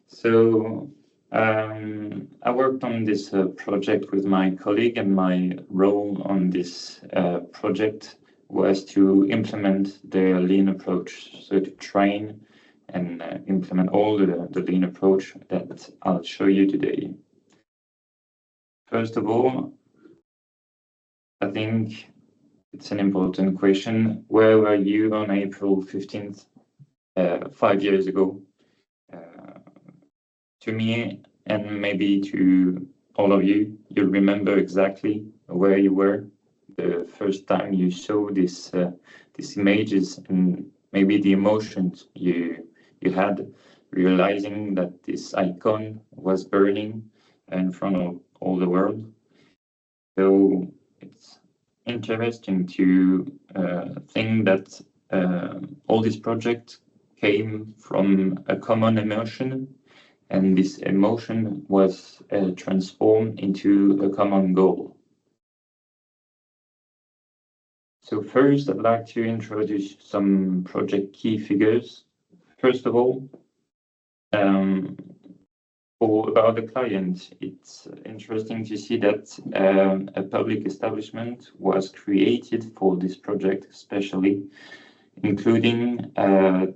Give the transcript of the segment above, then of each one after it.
So I worked on this project with my colleague, and my role on this project was to implement the lean approach, so to train and implement all the lean approach that I'll show you today. First of all, I think it's an important question. Where were you on April 15th, 5 years ago? To me, and maybe to all of you, you'll remember exactly where you were the first time you saw these images, and maybe the emotions you had, realizing that this icon was burning in front of all the world. So it's interesting to think that all this project came from a common emotion, and this emotion was transformed into a common goal. So first, I'd like to introduce some project key figures. First of all, about the client, it's interesting to see that a public establishment was created for this project, especially, including a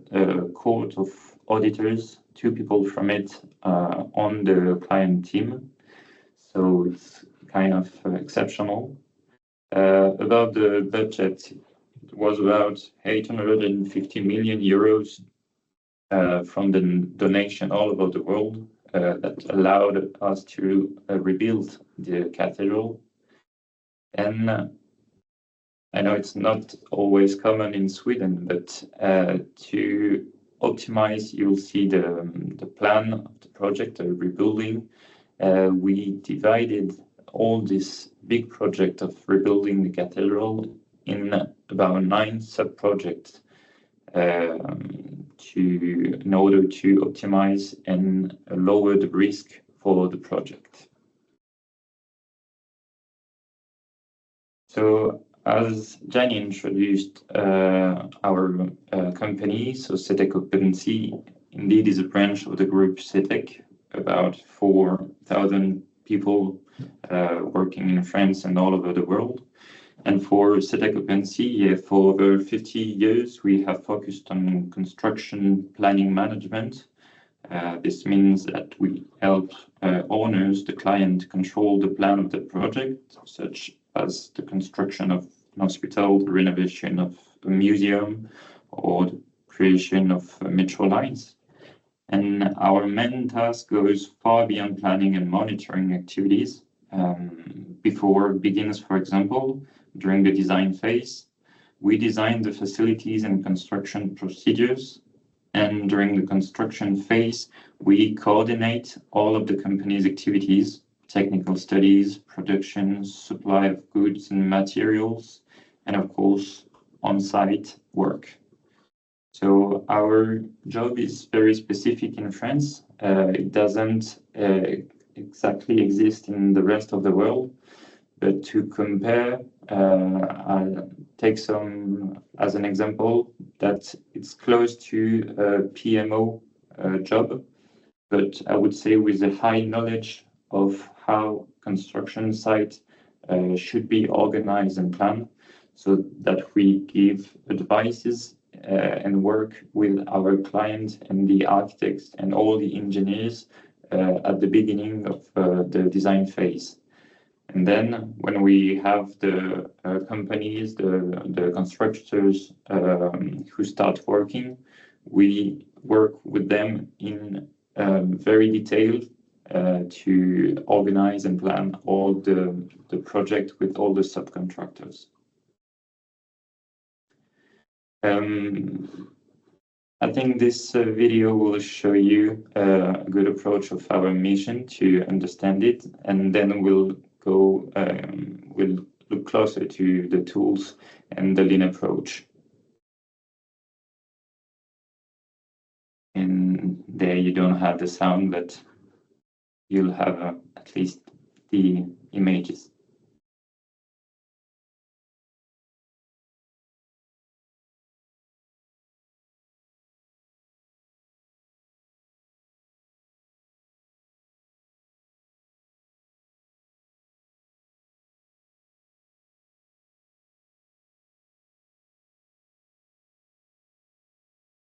court of auditors, 2 people from it on the client team. So it's kind of exceptional. About the budget, it was about 850 million euros from the donation all over the world that allowed us to rebuild the cathedral. And I know it's not always common in Sweden, but to optimize, you'll see the plan of the project, the rebuilding. We divided all this big project of rebuilding the cathedral in about 9 sub-projects in order to optimize and lower the risk for the project. So as Jenny introduced our company, so CETEC OpenSea indeed is a branch of the group CETEC, about 4,000 people working in France and all over the world. And for CETEC OpenSea, for over 50 years, we have focused on construction planning management. This means that we help owners, the client, control the plan of the project, such as the construction of an hospital, the renovation of a museum, or the creation of metro lines. And our main task goes far beyond planning and monitoring activities. Before it begins, for example, during the design phase, we design the facilities and construction procedures. And during the construction phase, we coordinate all of the company's activities, technical studies, production, supply of goods and materials, and of course, on-site work. So our job is very specific in France. It doesn't exactly exist in the rest of the world. But to compare, I'll take some as an example that it's close to a PMO job, but I would say with a high knowledge of how construction site should be organized and planned, so that we give advices and work with our client and the architects and all the engineers at the beginning of the design phase. And then when we have the companies, the constructors who start working, we work with them in very detailed to organize and plan all the project with all the subcontractors. I think this video will show you a good approach of our mission to understand it, and then we'll look closer to the tools and the lean approach. And there you don't have the sound, but you'll have at least the images.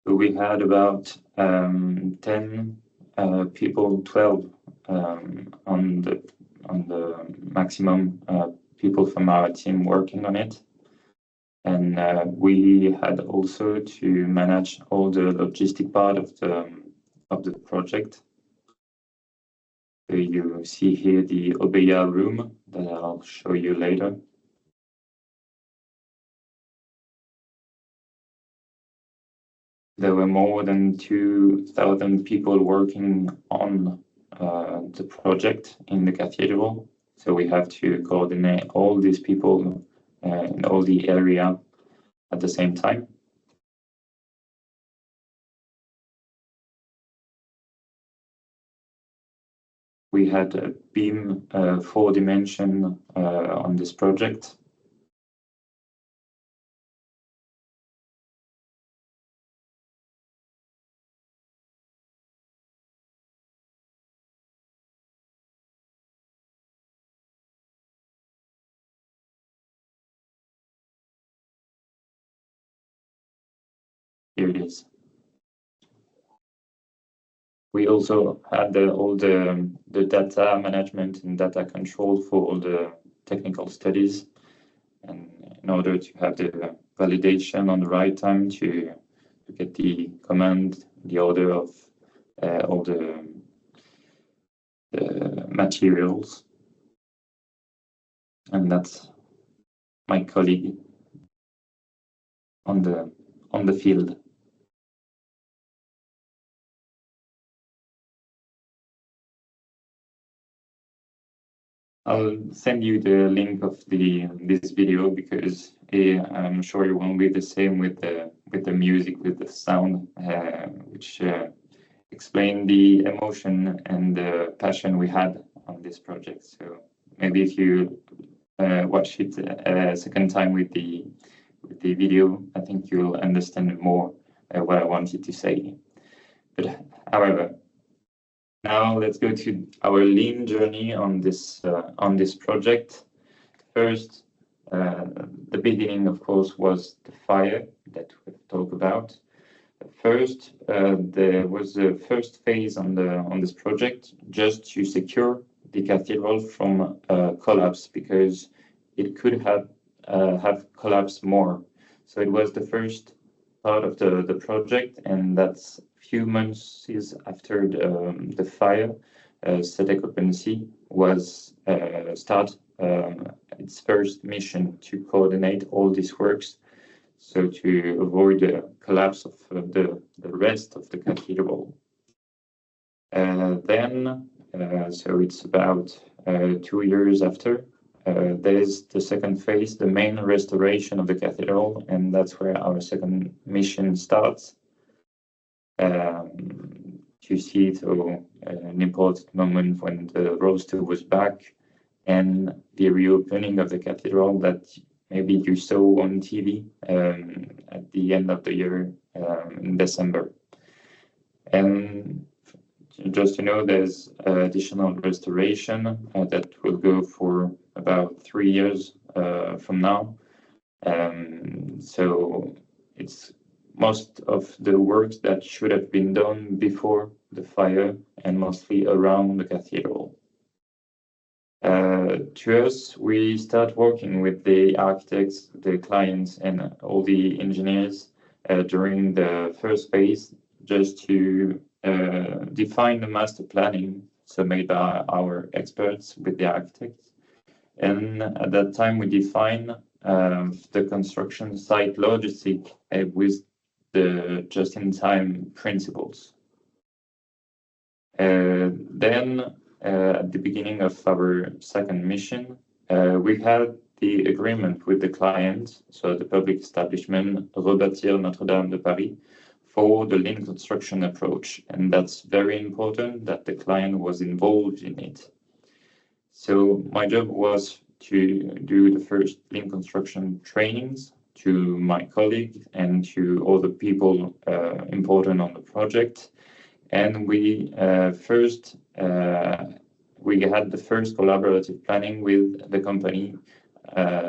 So we had about 10 people, 12 on the maximum people from our team working on it. And we had also to manage all the logistic part of the project. So you see here the Obeya room that I'll show you later. There were more than 2,000 people working on the project in the cathedral. So we have to coordinate all these people in all the area at the same time. We had a beam 4-dimension on this project. Here it is. We also had all the data management and data control for all the technical studies, and in order to have the validation on the right time to get the command, the order of all the materials. And that's my colleague on the field. I'll send you the link of this video because I'm sure it won't be the same with the music, with the sound, which explain the emotion and the passion we had on this project. So maybe if you watch it a second time with the video, I think you'll understand more what I wanted to say. But however, now let's go to our lean journey on this project. First, the beginning, of course, was the fire that we've talked about. First, there was the first phase on this project just to secure the cathedral from collapse, because it could have collapsed more. So it was the first part of the project, and that's few months after the fire. CETEC OpenSea was start its first mission to coordinate all these works, so to avoid the collapse of the rest of the cathedral. Then, so it's about 2 years after, there's the second phase, the main restoration of the cathedral, and that's where our second mission starts. To see so an important moment when the roaster was back and the reopening of the cathedral that maybe you saw on TV at the end of the year in December. And just to know, there's additional restoration that will go for about 3 years from now. So it's most of the works that should have been done before the fire and mostly around the cathedral. To us, we start working with the architects, the clients, and all the engineers during the first phase, just to define the master planning, so made by our experts with the architects. And at that time, we define the construction site logistic with the just-in-time principles. Then, at the beginning of our second mission, we had the agreement with the client, so the public establishment, Rebâtir Notre-Dame de Paris, for the lean construction approach. And that's very important that the client was involved in it. So my job was to do the first lean construction trainings to my colleague and to all the people important on the project. And we had the first collaborative planning with the company,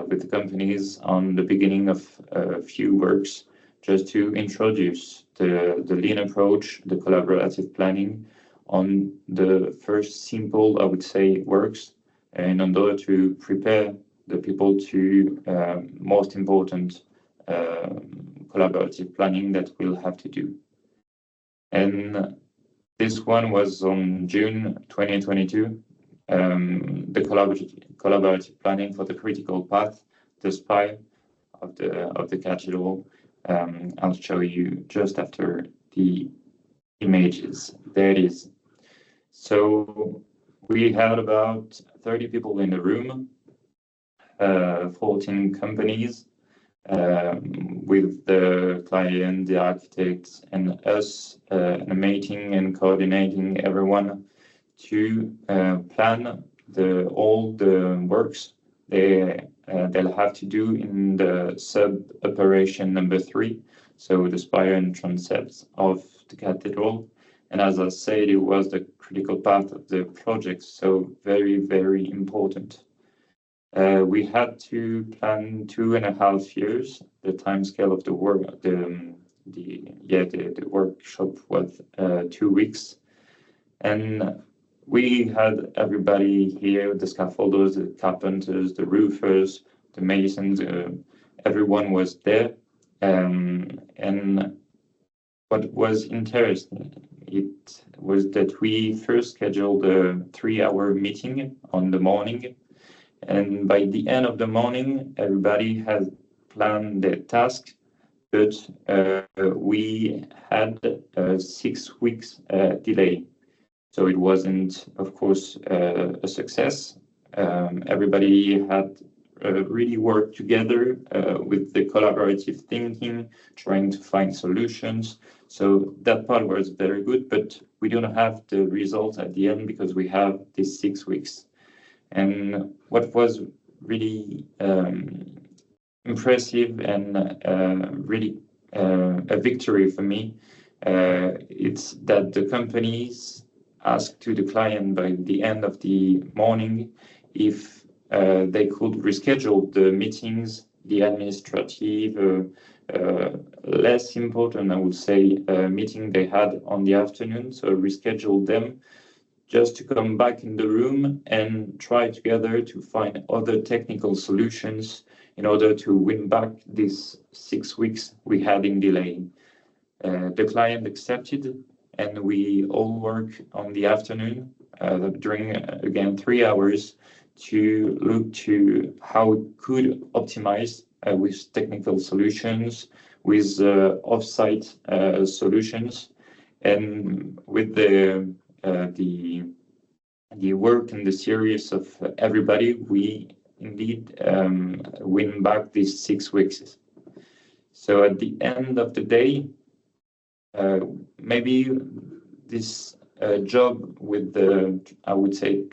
with the companies on the beginning of a few works just to introduce the lean approach, the collaborative planning on the first simple, I would say, works, in order to prepare the people to most important collaborative planning that we'll have to do. And this one was on June 2022. The collaborative planning for the critical path, the spire of the cathedral. I'll show you just after the images. There it is. So we had about 30 people in the room, 14 companies, with the client, the architects, and us animating and coordinating everyone to plan all the works they'll have to do in the sub-operation number 3, so the spire and transepts of the cathedral. And as I said, it was the critical part of the project, so very, very important. We had to plan 2.5 years. The time scale of the work, the workshop was 2 weeks, and we had everybody here: the scaffolders, the carpenters, the roofers, the masons. Everyone was there, and what was interesting, it was that we first scheduled a 3-hour meeting on the morning. And by the end of the morning, everybody had planned their task, but we had a 6 weeks delay. So it wasn't, of course, a success. Everybody had really worked together with the collaborative thinking, trying to find solutions. So that part was very good, but we don't have the results at the end because we have these 6 weeks. And what was really impressive and really a victory for me, it's that the companies asked to the client by the end of the morning if they could reschedule the meetings, the administrative, less important, I would say, meeting they had on the afternoon, so reschedule them just to come back in the room and try together to find other technical solutions in order to win back these 6 weeks we had in delay. The client accepted, and we all work on the afternoon during, again, 3 hours to look to how we could optimize with technical solutions, with off-site solutions, and with the work and the series of everybody, we indeed win back these 6 weeks. So at the end of the day, maybe this job with the, I would say,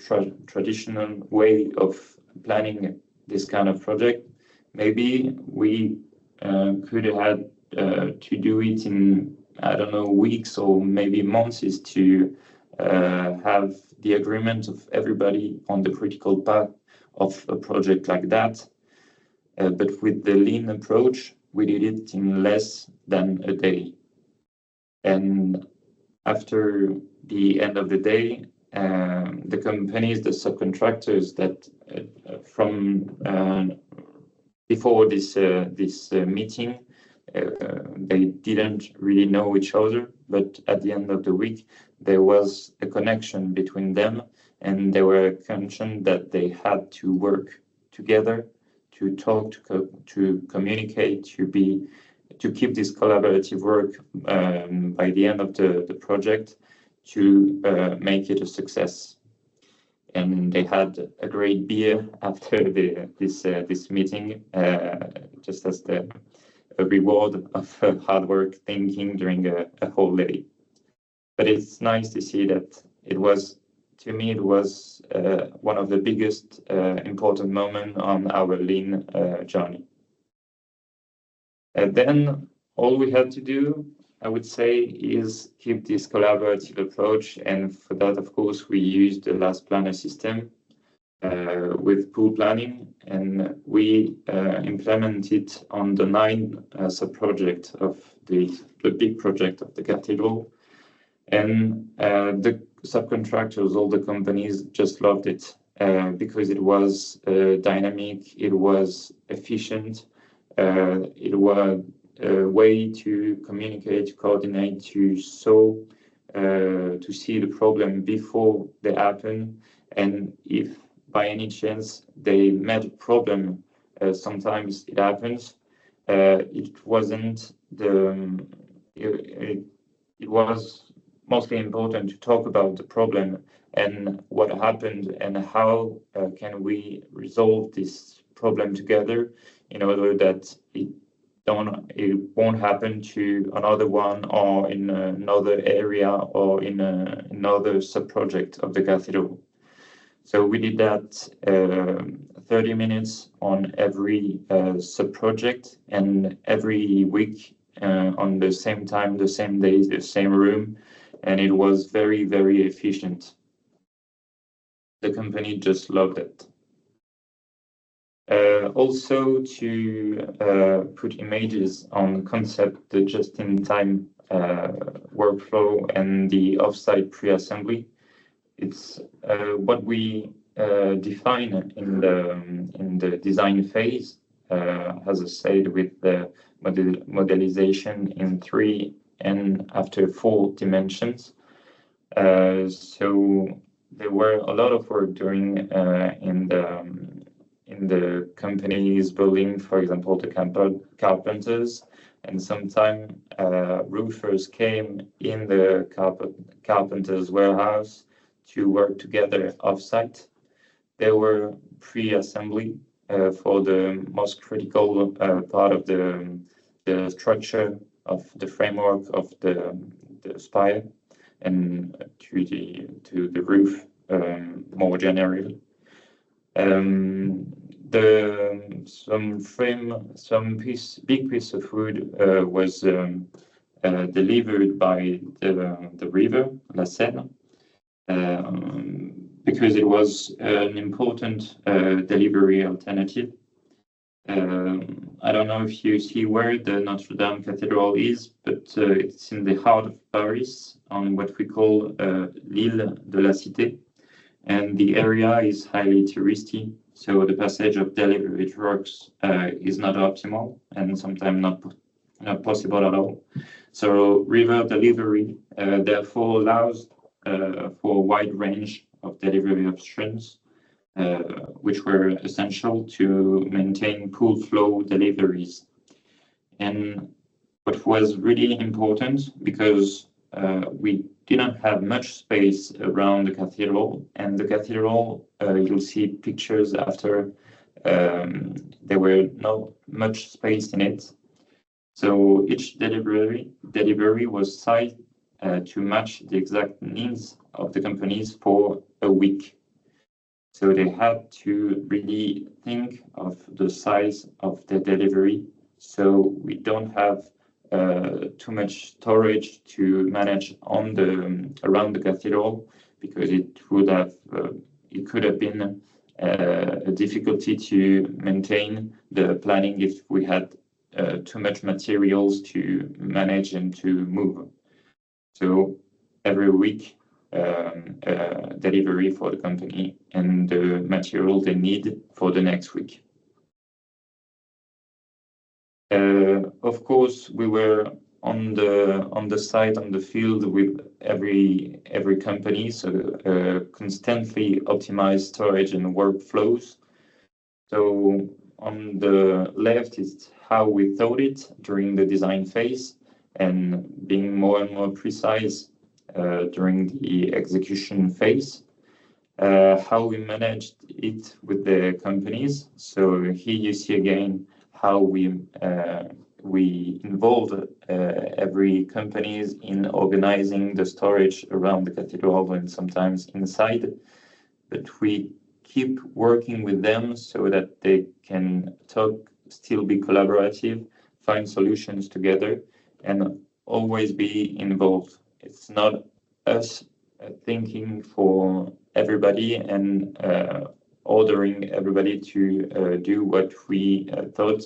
traditional way of planning this kind of project, maybe we could have had to do it in, I don't know, weeks or maybe months, is to have the agreement of everybody on the critical path of a project like that. But with the lean approach, we did it in less than a day. And after the end of the day, the companies, the subcontractors that from before this meeting, they didn't really know each other, but at the end of the week, there was a connection between them, and they were conscious that they had to work together, to talk, to communicate, to keep this collaborative work by the end of the project, to make it a success. And they had a great beer after this meeting, just as a reward of hard work thinking during a whole day. But it's nice to see that it was, to me, it was one of the biggest important moments on our lean journey. And then all we had to do, I would say, is keep this collaborative approach. And for that, of course, we used the last planner system. with pool planning, and we implemented on the 9 sub-project of the big project of the cathedral. And the subcontractors, all the companies, just loved it because it was dynamic, it was efficient, it was a way to communicate, coordinate, to see the problem before they happen. And if by any chance they met a problem, sometimes it happens. It wasn't the it was mostly important to talk about the problem and what happened and how can we resolve this problem together in order that it won't happen to another one or in another area or in another sub-project of the cathedral. So we did that 30 minutes on every sub-project, and every week on the same time, the same days, the same room, and it was very, very efficient. The company just loved it. Also to put images on concept, the just-in-time workflow and the off-site pre-assembly. It's what we define in the design phase, as I said, with the modelization in 3 and after 4 dimensions. So there were a lot of work doing in the companies building, for example, the carpenters, and sometimes roofers came in the carpenter's warehouse to work together off-site. There were pre-assembly for the most critical part of the structure of the framework of the spire and to the roof more generally. Big piece of wood was delivered by the river, La Seine, because it was an important delivery alternative. I don't know if you see where the Notre-Dame Cathedral is, but it's in the heart of Paris, on what we call l'île de la Cité, and the area is highly touristy, so the passage of delivery trucks is not optimal and sometimes not possible at all. So river delivery therefore allows for a wide range of delivery options, which were essential to maintain pool flow deliveries. And what was really important, because we didn't have much space around the cathedral, and the cathedral, you'll see pictures after, there were not much space in it. So each delivery was sized to match the exact needs of the companies for a week. So they had to really think of the size of the delivery, so we don't have too much storage to manage around the cathedral, because it could have been a difficulty to maintain the planning if we had too much materials to manage and to move. So every week delivery for the company and the material they need for the next week. Of course, we were on the site, on the field with every company, so constantly optimized storage and workflows. So on the left is how we thought it during the design phase, and being more and more precise during the execution phase. How we managed it with the companies. So here you see again how we involved every companies in organizing the storage around the cathedral and sometimes inside, but we keep working with them so that they can talk, still be collaborative, find solutions together, and always be involved. It's not us thinking for everybody and ordering everybody to do what we thought,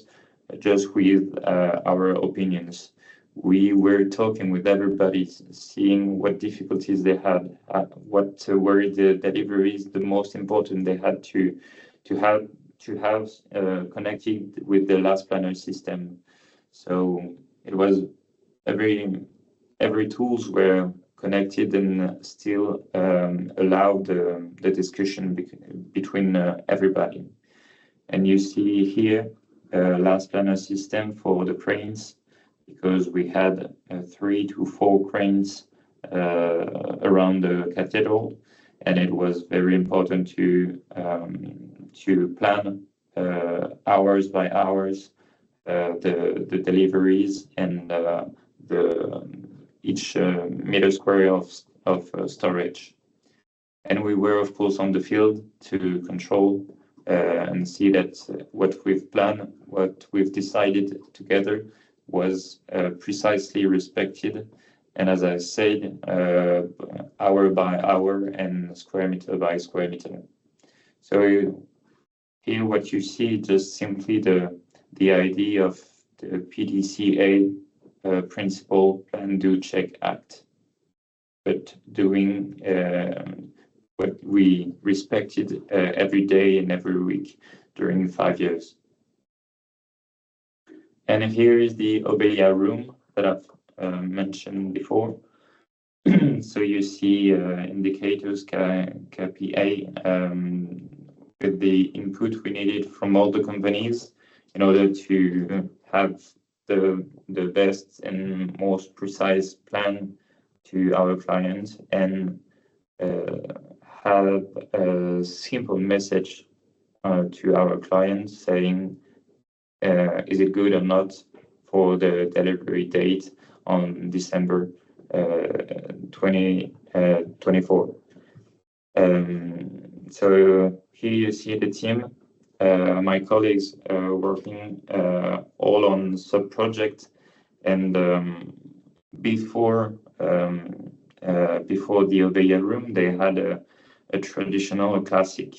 just with our opinions. We were talking with everybody, seeing what difficulties they had, what were the deliveries the most important they had to have connected with the last planner system. So it was every tools were connected and still allowed the discussion between everybody. And you see here last planner system for the cranes, because we had 3 to 4 cranes around the cathedral, and it was very important to plan hours by hours the deliveries and each meter square of storage. And we were, of course, on the field to control and see that what we've planned, what we've decided together was precisely respected. And as I said, hour by hour and square meter by square meter. So here what you see just simply the idea of the PDCA principle, plan, do, check, act, but doing what we respected every day and every week during 5 years. And here is the Obeya room that I've mentioned before. So you see indicators, KPI, with the input we needed from all the companies in order to have the best and most precise plan to our clients, and have a simple message to our clients saying, is it good or not for the delivery date on December 2024. So here you see the team, my colleagues working all on sub-project, and before the Obeya room, they had a traditional, a classic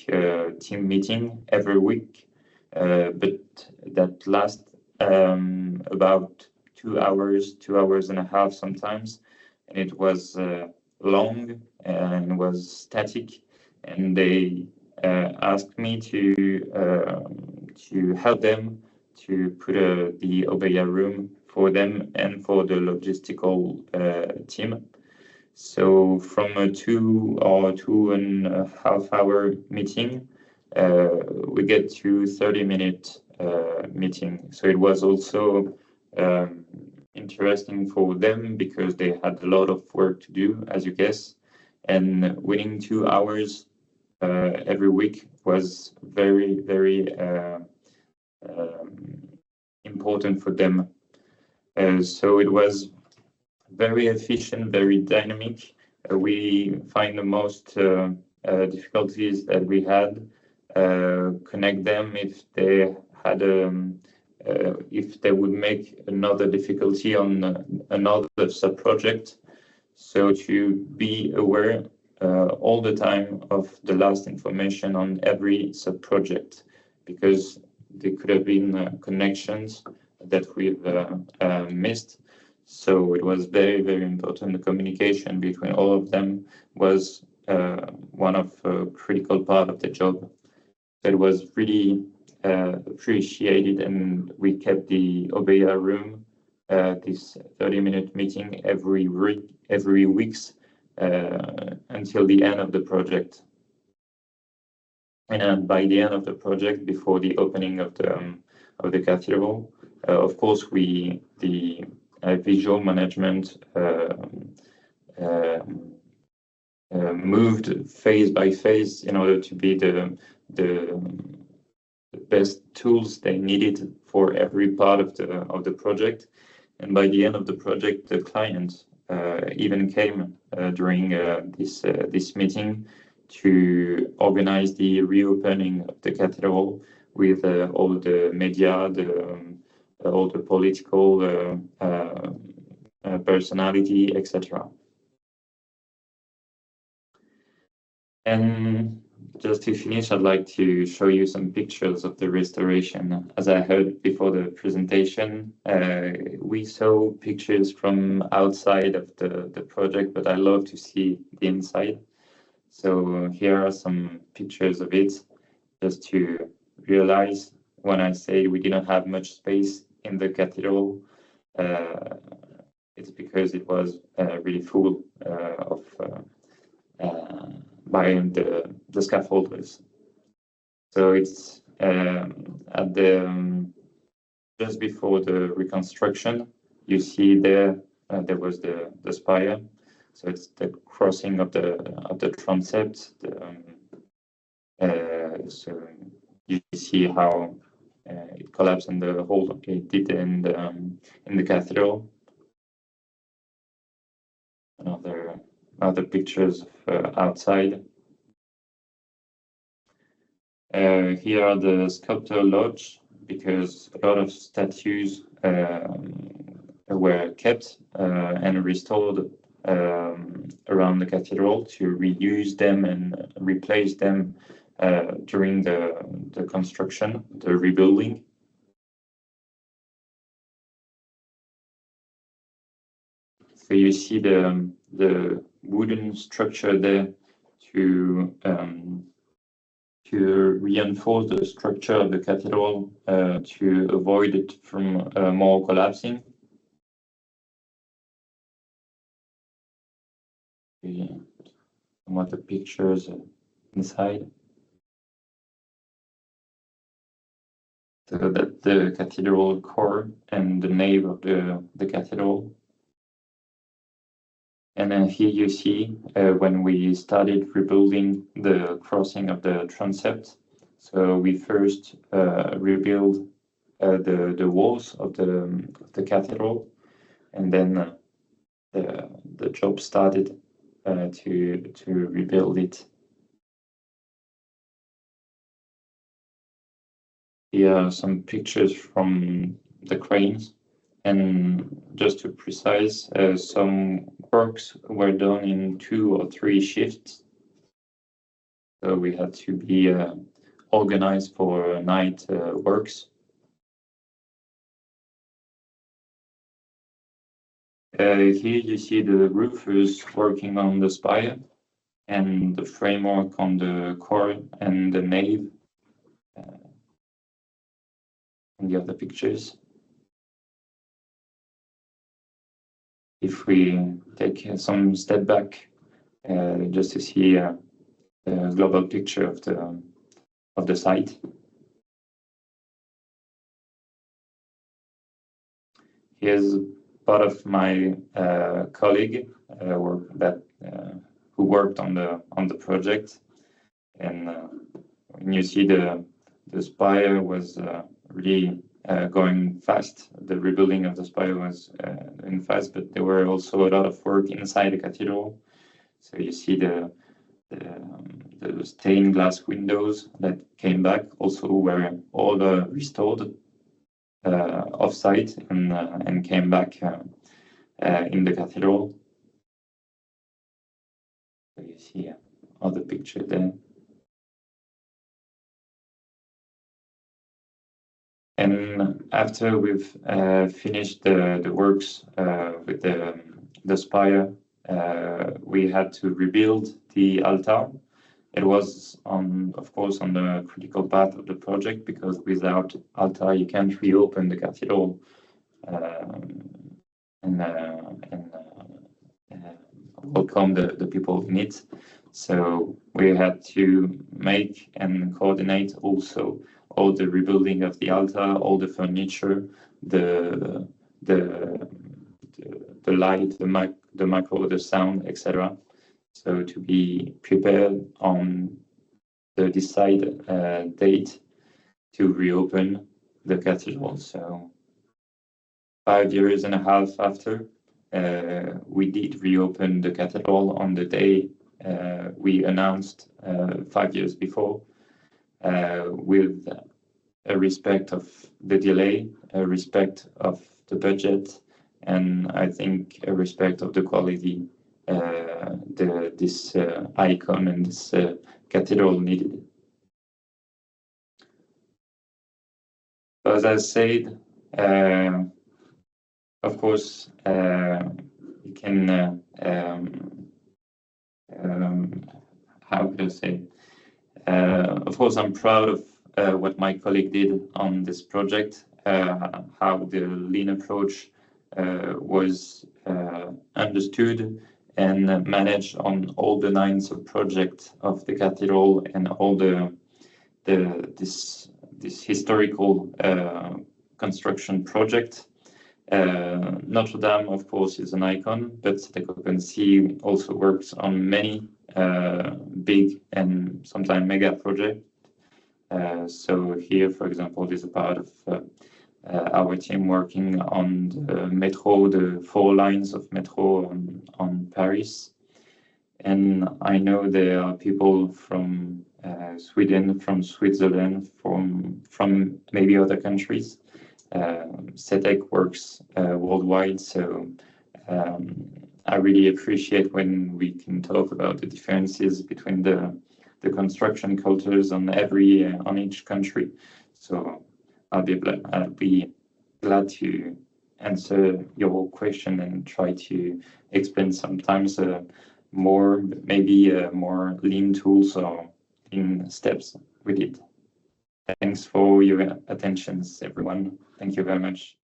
team meeting every week, but that lasts about 2 hours, 2.5 hours sometimes, and it was long and was static. And they asked me to help them to put the Obeya room for them and for the logistical team. So from a 2 or 2.5 hour meeting, we get to 30-minute meeting. So it was also interesting for them because they had a lot of work to do, as you guess, and winning 2 hours every week was very, very important for them. So it was very efficient, very dynamic. We find the most difficulties that we had, connect them if they had if they would make another difficulty on another sub-project. So to be aware all the time of the last information on every sub-project, because there could have been connections that we've missed. So it was very, very important. The communication between all of them was one of a critical part of the job. It was really appreciated, and we kept the Obeya room, this 30-minute meeting every weeks until the end of the project. And by the end of the project, before the opening of the cathedral, of course, the visual management moved phase by phase in order to be the best tools they needed for every part of the project. And by the end of the project, the client even came during this meeting to organize the reopening of the cathedral with all the media, all the political personality, etc. And just to finish, I'd like to show you some pictures of the restoration. As I heard before the presentation, we saw pictures from outside of the project, but I love to see the inside. So here are some pictures of it, just to realize when I say we didn't have much space in the cathedral, it's because it was really full by the scaffolders. So it's at the just before the reconstruction. You see there was the spire. So it's the crossing of the transept. So you see how it collapsed in the hole it did in the cathedral. Other pictures of outside. Here are the sculptor lodge, because a lot of statues were kept and restored around the cathedral to reuse them and replace them during the construction, the rebuilding. So you see the wooden structure there to reinforce the structure of the cathedral to avoid it from more collapsing. Some of the pictures inside. So that's the cathedral core and the nave of the cathedral. And then here you see when we started rebuilding the crossing of the transept. So we first rebuilt the walls of the cathedral, and then the job started to rebuild it. Here are some pictures from the cranes. And just to precise, some works were done in 2 or 3 shifts. So we had to be organized for night works. Here you see the roofers working on the spire and the framework on the core and the nave and the other pictures. If we take some step back, just to see a global picture of the site. Here's part of my colleague who worked on the project, and when you see the spire was really going fast. The rebuilding of the spire was going fast, but there were also a lot of work inside the cathedral. So you see the stained glass windows that came back also were all restored off-site and came back in the cathedral. So you see other picture there. And after we've finished the works with the spire, we had to rebuild the altar. It was of course on the critical path of the project, because without altar you can't reopen the cathedral and welcome the people in it. So we had to make and coordinate also all the rebuilding of the altar, all the furniture, the light, the micro, the sound, etc. So to be prepared on the decided date to reopen the cathedral. So 5.5 years after, we did reopen the cathedral on the day we announced 5 years before. With a respect of the delay, a respect of the budget, and I think a respect of the quality this icon and this cathedral needed. As I said, of course, you can, how could I say? Of course, I'm proud of what my colleague did on this project, how the lean approach was understood and managed on all the 9 sub-projects of the cathedral and all this historical construction project. Notre-Dame, of course, is an icon, but CETEC also works on many big and sometimes mega projects. So here, for example, is a part of our team working on the metro, the 4 lines of metro on Paris. And I know there are people from Sweden, from Switzerland, from maybe other countries. CETEC works worldwide, so I really appreciate when we can talk about the differences between the construction cultures on each country. So I'll be glad to answer your question and try to explain sometimes more lean tools or in steps with it. Thanks for your attention, everyone. Thank you very much.